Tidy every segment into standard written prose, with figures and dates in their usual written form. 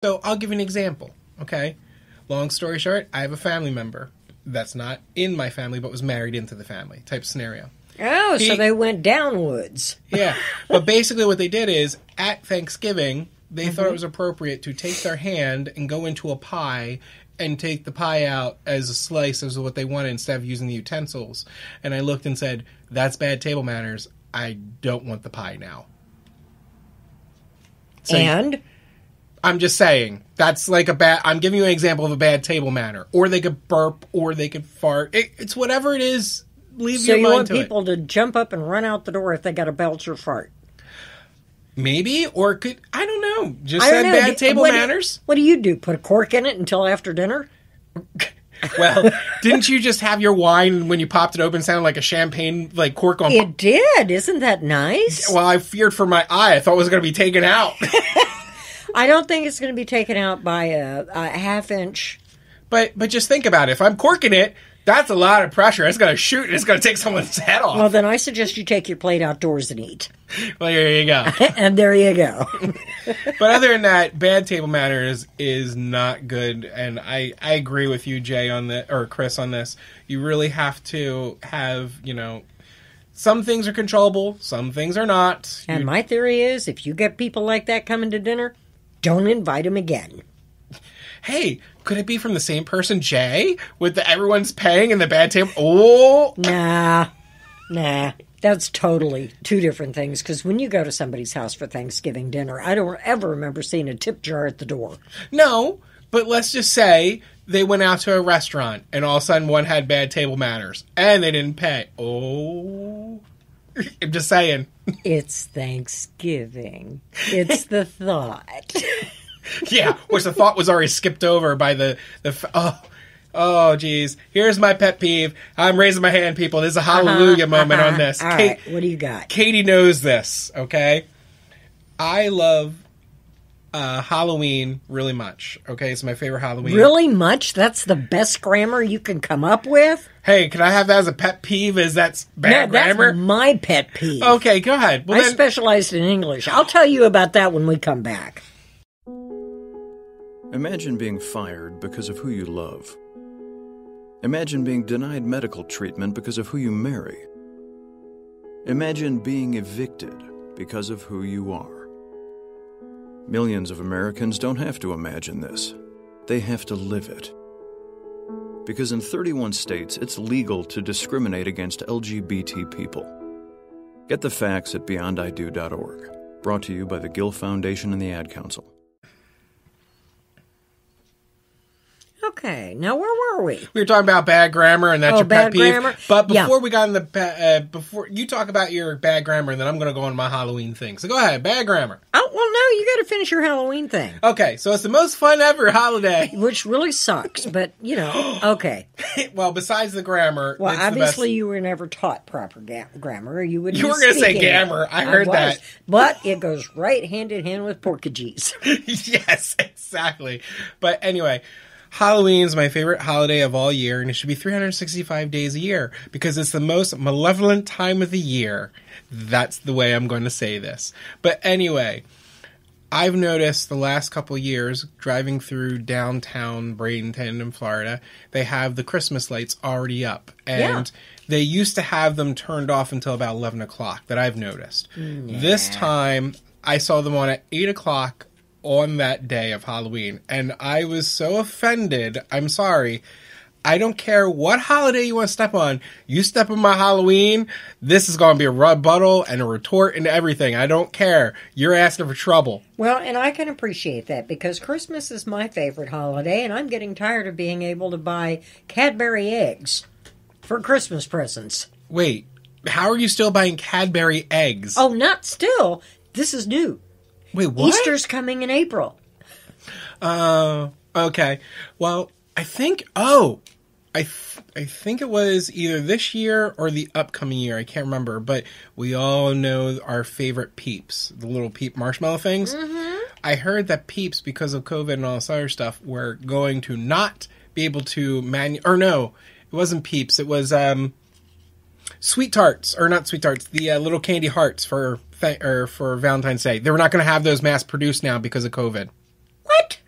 So I'll give you an example, okay? Long story short, I have a family member that's not in my family but was married into the family type scenario. Oh, so they went downwards. Yeah. But basically what they did is, at Thanksgiving, they thought it was appropriate to take their hand and go into a pie and take the pie out as a slice as what they wanted instead of using the utensils. And I looked and said, that's bad table manners. I don't want the pie now. So, and? I'm just saying, that's like I'm giving you an example of a bad table manner. Or they could burp, or they could fart. It's whatever it is, leave your mind to it. So you want people to jump up and run out the door if they got a belch or fart? Maybe, or I don't know. Just said bad table manners? What do you do? Put a cork in it until after dinner? Well, didn't you just have your wine when you popped it open sound like a champagne cork on? It did. Isn't that nice? Well, I feared for my eye. I thought it was going to be taken out. I don't think it's going to be taken out by a half inch. But just think about it. If I'm corking it, that's a lot of pressure. It's going to shoot and it's going to take someone's head off. Well, then I suggest you take your plate outdoors and eat. Well, there you go. And there you go. But other than that, bad table manners is not good. And I agree with you, Jay, or Chris, on this. You really have to have, some things are controllable, some things are not. And my theory is, if you get people like that coming to dinner, don't invite them again. Hey, could it be from the same person, Jay? With everyone's paying and the bad table? Oh! Nah. That's totally two different things. Because when you go to somebody's house for Thanksgiving dinner, I don't ever remember seeing a tip jar at the door. No, but let's just say they went out to a restaurant and all of a sudden one had bad table manners and they didn't pay. Oh... I'm just saying. It's Thanksgiving. It's the thought. Yeah, which the thought was already skipped over by geez. Here's my pet peeve. I'm raising my hand, people. There's a hallelujah moment on this. All right, what do you got? Katie knows this, okay? I love Halloween really much, okay? It's my favorite Halloween. Really much? That's the best grammar you can come up with? Hey, can I have that as a pet peeve? Is that bad grammar? That's my pet peeve. Okay, go ahead. Well, I specialized in English. I'll tell you about that when we come back. Imagine being fired because of who you love. Imagine being denied medical treatment because of who you marry. Imagine being evicted because of who you are. Millions of Americans don't have to imagine this. They have to live it. Because in 31 states, it's legal to discriminate against LGBT people. Get the facts at beyondido.org. Brought to you by the Gill Foundation and the Ad Council. Okay, now where were we? We were talking about bad grammar, and that's your pet peeve. Grammar? But before we got in before you talk about your bad grammar, and then I'm going to go on my Halloween thing. So go ahead, bad grammar. Oh, well, no, you got to finish your Halloween thing. Okay, so it's the most fun ever holiday. Which really sucks, but, okay. Well, besides the grammar, well, obviously you were never taught proper grammar, or you wouldn't. You were going to say grammar. I heard that. But it goes right hand in hand with porkages. Yes, exactly. But anyway, Halloween is my favorite holiday of all year, and it should be 365 days a year because it's the most malevolent time of the year. That's the way I'm going to say this. But anyway, I've noticed the last couple of years driving through downtown Bradenton in Florida, they have the Christmas lights already up. And they used to have them turned off until about 11 o'clock that I've noticed. Yeah. This time, I saw them on at 8 o'clock on that day of Halloween, and I was so offended. I'm sorry. I don't care what holiday you want to step on. You step on my Halloween, this is going to be a rebuttal and a retort and everything. I don't care. You're asking for trouble. Well, and I can appreciate that because Christmas is my favorite holiday, and I'm getting tired of being able to buy Cadbury eggs for Christmas presents. Wait, how are you still buying Cadbury eggs? Oh, not still. This is new. Wait, what? Easter's coming in April. Okay. Well, I think, I think it was either this year or the upcoming year. I can't remember, but we all know our favorite Peeps, the little Peep marshmallow things. Mm-hmm. I heard that Peeps, because of COVID and all this other stuff, were going to not be able to it wasn't Peeps. It was, Sweet Tarts, or not Sweet Tarts, the little candy hearts for Valentine's Day. They were not going to have those mass produced now because of COVID. What?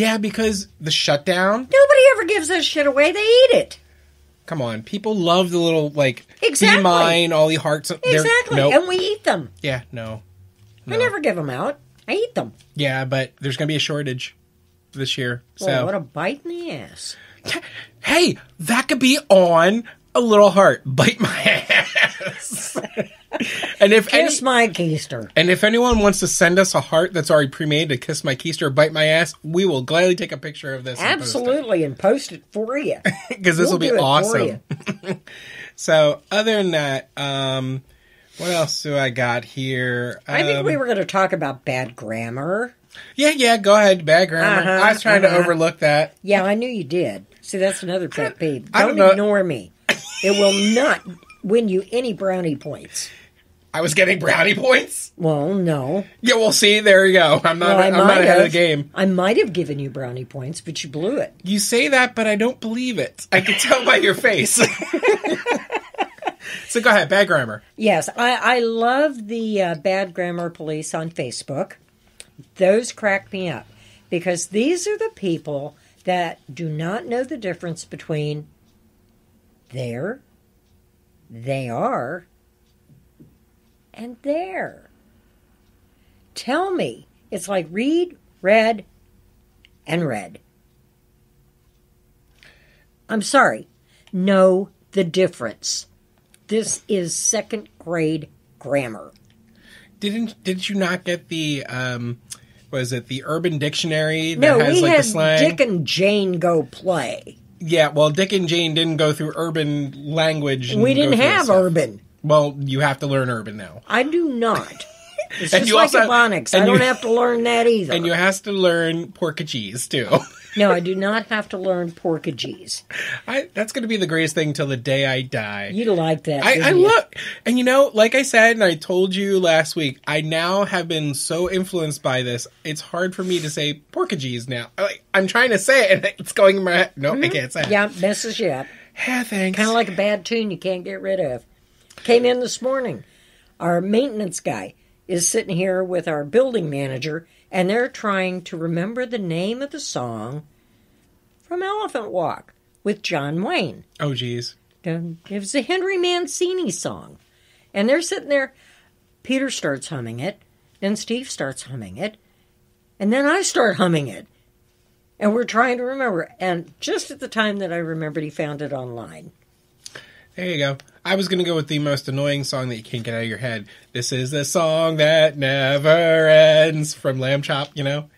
Yeah, because the shutdown. Nobody ever gives that shit away. They eat it. Come on, people love the little, like, Exactly. be mine, all the hearts. Exactly. Nope. And we eat them. Yeah, no. I never give them out. I eat them. Yeah, but there's going to be a shortage this year. Well, So what a bite in the ass. Hey, that could be on a little heart. Bite my ass. And if Kiss my keister. And if anyone wants to send us a heart that's already pre-made to kiss my keister or bite my ass, we will gladly take a picture of this. Absolutely, and post it for you. Because this will be awesome. So, other than that, what else do I got here? I think we were going to talk about bad grammar. Yeah, go ahead. Bad grammar. I was trying to overlook that. Yeah, I knew you did. See, that's another pet peeve. I don't Don't know. ignore me. It will not win you any brownie points. I was getting brownie points? Well, no. Yeah, we'll see. There you go. I'm not ahead of the game. I might have given you brownie points, but you blew it. You say that, but I don't believe it. I can tell by your face. So go ahead. Bad grammar. Yes, I love the bad grammar police on Facebook. Those crack me up because these are the people that do not know the difference between there, they are, and there. Tell me. It's like read, read, and read. I'm sorry. Know the difference. This is second grade grammar. Did you not get the the Urban Dictionary that No, has we like had the slang? Dick and Jane go play. Yeah, well, Dick and Jane didn't go through urban language. We didn't have urban. Well, you have to learn urban now. I do not. It's And just you like also- Ebonics. and I don't you- have to learn that either. And you have to learn Portuguese, too. No, I do not have to learn Portuguese. That's going to be the greatest thing till the day I die. You like that, I didn't you? look, and you know, like I said, and I told you last week, I now have been so influenced by this, it's hard for me to say Portuguese now. I'm trying to say it, and it's going in my head. No, I can't say it. Yeah, messes you up. Yeah, thanks. Kind of like a bad tune you can't get rid of. Came in this morning. Our maintenance guy is sitting here with our building manager, and they're trying to remember the name of the song from Elephant Walk with John Wayne. Oh, geez. It was a Henry Mancini song. And they're sitting there. Peter starts humming it. Then Steve starts humming it. And then I start humming it. And we're trying to remember. And just at the time that I remembered, he found it online. There you go. I was going to go with the most annoying song that you can't get out of your head. This is the song that never ends from Lamb Chop, you know?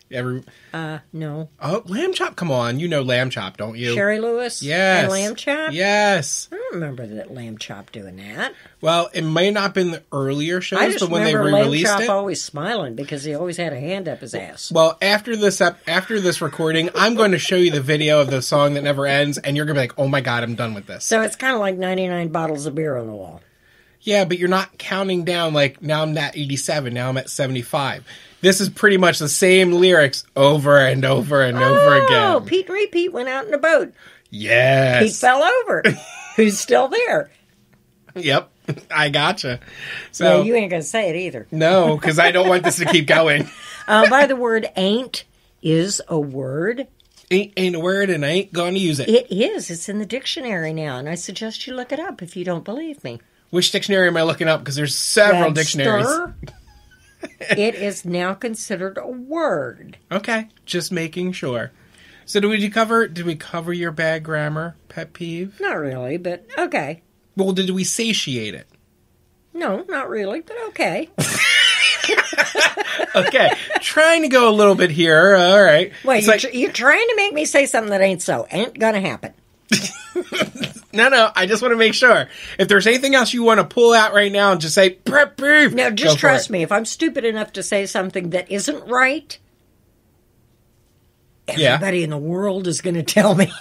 No. Oh, Lamb Chop, come on. You know Lamb Chop, don't you? Sherry Lewis? Yes. And Lamb Chop? Yes. I don't remember that Lamb Chop doing that. Well, it may not have been the earlier I shows, just but when they remember Lamb re-released Chop it. always smiling because he always had a hand up his ass. Well, after this recording, I'm going to show you the video of the song that never ends, and you're going to be like, oh my God, I'm done with this. So it's kind of like 99 bottles of beer on the wall. Yeah, but you're not counting down like, now I'm at 87, now I'm at 75. This is pretty much the same lyrics over and over and over again. Oh, Pete and Repeat went out in a boat. Yes. Pete fell over. Who's still there? Yep, I gotcha. So No, you ain't going to say it either. no, because I don't want this to keep going. By the word ain't is a word. Ain't a word, and I ain't going to use it. It is. It's in the dictionary now, and I suggest you look it up if you don't believe me. Which dictionary am I looking up? Because there's several dictionaries. It is now considered a word. Okay, just making sure. So did we cover your bad grammar pet peeve? Not really, but okay. Well, did we satiate it? No, not really, but okay. Okay, trying to go a little bit here. All right. Wait, It's you're trying to make me say something that ain't so. Ain't gonna happen. No, I just want to make sure. If there's anything else you want to pull out right now and just say, pet peeve. No, just go for trust it. me. If I'm stupid enough to say something that isn't right, everybody in the world is going to tell me.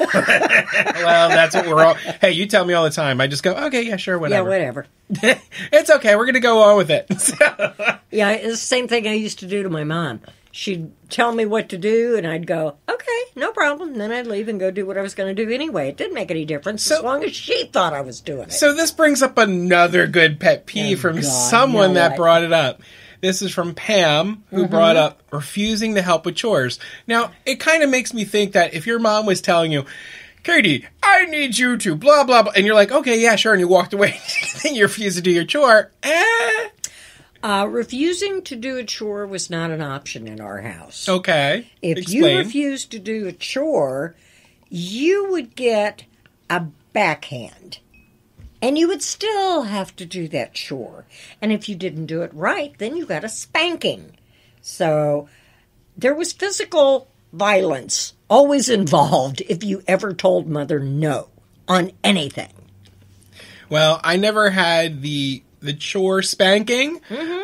Well, that's what we're all... Hey, you tell me all the time. I just go, okay, yeah, sure, Yeah, whatever. whatever. It's okay. We're going to go on with it. Yeah, it's the same thing I used to do to my mom. She'd tell me what to do, and I'd go, okay, no problem. And then I'd leave and go do what I was going to do anyway. It didn't make any difference as long as she thought I was doing it. So this brings up another good pet peeve from God, someone no, that what? brought it up. This is from Pam, who brought up refusing to help with chores. Now, it kind of makes me think that if your mom was telling you, Katie, I need you to blah, blah, blah, and you're like, okay, yeah, sure, and you walked away, and you refused to do your chore, refusing to do a chore was not an option in our house. Okay. If Explain. you refused to do a chore, you would get a backhand. And you would still have to do that chore. And if you didn't do it right, then you got a spanking. So there was physical violence always involved if you ever told Mother no on anything. Well, I never had the chore spanking,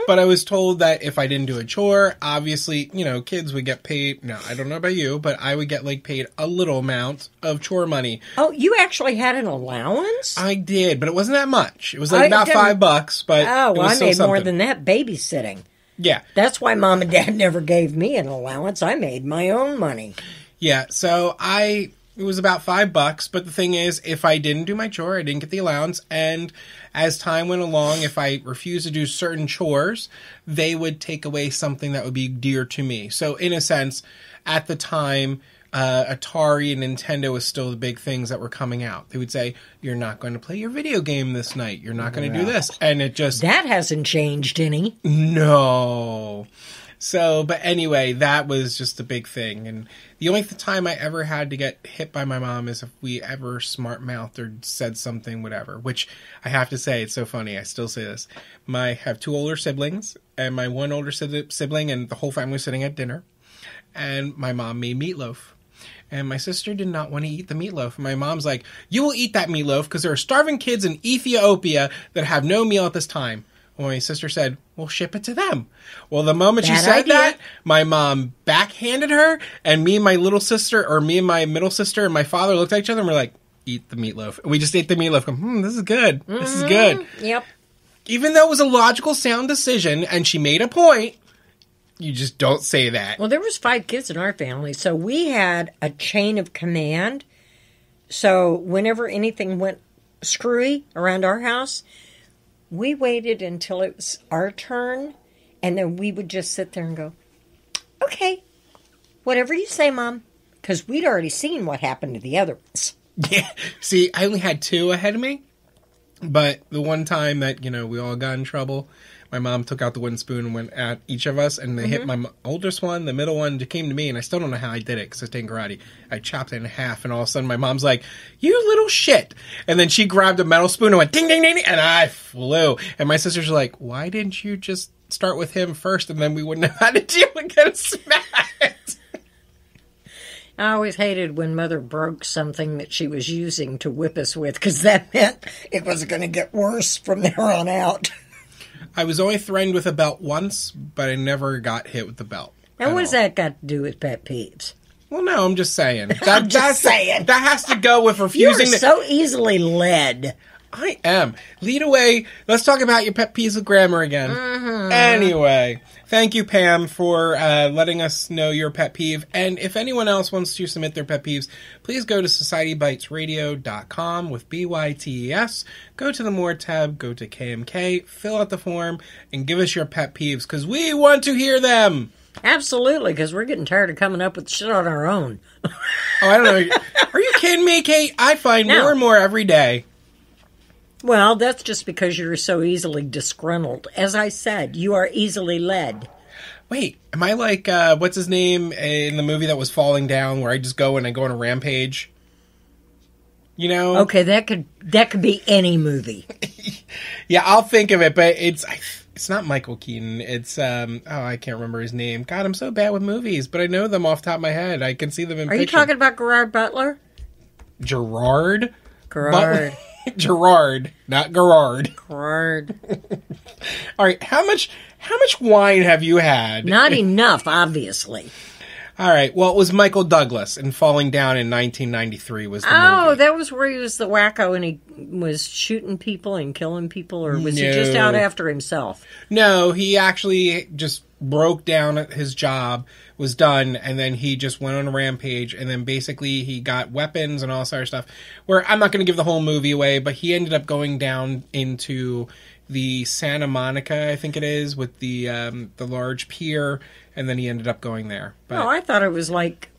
but I was told that if I didn't do a chore, obviously, kids would get paid. No, I don't know about you, but I would get paid a little amount of chore money. Oh, you actually had an allowance? I did, but it wasn't that much. It was about $5, but oh, well, I made more something. than that babysitting. Yeah. That's why Mom and Dad never gave me an allowance. I made my own money. Yeah, so it was about $5, but the thing is, if I didn't do my chore, I didn't get the allowance, and as time went along, if I refused to do certain chores, they would take away something that would be dear to me. So in a sense, at the time, Atari and Nintendo was still the big things that were coming out. They would say, you're not going to play your video game this night. You're not going to do this. And it just... That hasn't changed any. No. So, but anyway, that was just a big thing. And the only time I ever had to get hit by my mom is if we ever smart-mouthed or said something, whatever. Which, I have to say, it's so funny. I still say this. I have 2 older siblings, and my one older sibling and the whole family was sitting at dinner. And my mom made meatloaf. And my sister did not want to eat the meatloaf. And my mom's like, you will eat that meatloaf because there are starving kids in Ethiopia that have no meal at this time. Well, my sister said, well, ship it to them. Well, the moment she said that, my mom backhanded her, and me and my little sister, or me and my middle sister and my father looked at each other and were like, eat the meatloaf. And we just ate the meatloaf. This is good. This is good. Yep. Even though it was a logical, sound decision, and she made a point, you just don't say that. Well, there was 5 kids in our family, so we had a chain of command. So whenever anything went screwy around our house, we waited until it was our turn, and then we would just sit there and go, okay, whatever you say, Mom, because we'd already seen what happened to the other ones. Yeah. See, I only had 2 ahead of me, but the one time that, we all got in trouble, my mom took out the wooden spoon and went at each of us, and they hit my oldest one, the middle one came to me, and I still don't know how I did it, because I stayed in karate. I chopped it in half, and all of a sudden my mom's like, you little shit! And then she grabbed a metal spoon and went ding, ding, ding, ding, and I flew. And my sister's like, why didn't you just start with him first, and then we wouldn't have had to deal with getting smacked? I always hated when Mother broke something that she was using to whip us with, because that meant it was going to get worse from there on out. I was only threatened with a belt once, but I never got hit with the belt. And what's that got to do with pet peeves? Well, no, I'm just saying. I'm just saying. That has to go with refusing. You're so easily led. I am. Lead away. Let's talk about your pet peeves with grammar again. Anyway, thank you, Pam, for letting us know your pet peeve. And if anyone else wants to submit their pet peeves, please go to societybitesradio.com with BYTES. Go to the More tab, go to KMK, fill out the form, and give us your pet peeves, because we want to hear them. Absolutely, because we're getting tired of coming up with shit on our own. Oh, I don't know. Are you kidding me, Kate? I find more and more every day. Well, that's just because you're so easily disgruntled. As I said, you are easily led. Wait, am I like, what's his name in the movie that was falling down, where I just go and I go on a rampage? Okay, that could be any movie. Yeah, I'll think of it, but it's not Michael Keaton. It's, I can't remember his name. God, I'm so bad with movies, but I know them off the top of my head. I can see them in Are you talking about Gerard Butler? Gerard? Gerard. Gerard, not Gerard. Gerard. All right, how much wine have you had? Not enough, obviously. All right, well, it was Michael Douglas, and Falling Down in 1993 was the movie. Oh, that was where he was the wacko and he was shooting people and killing people, or was he just out after himself? No, he actually just broke down at his job, was done, and then he just went on a rampage, and then basically he got weapons and all sorts of stuff, where I'm not going to give the whole movie away, but he ended up going down into the Santa Monica, I think it is, with the large pier, and then he ended up going there. But Oh, I thought it was like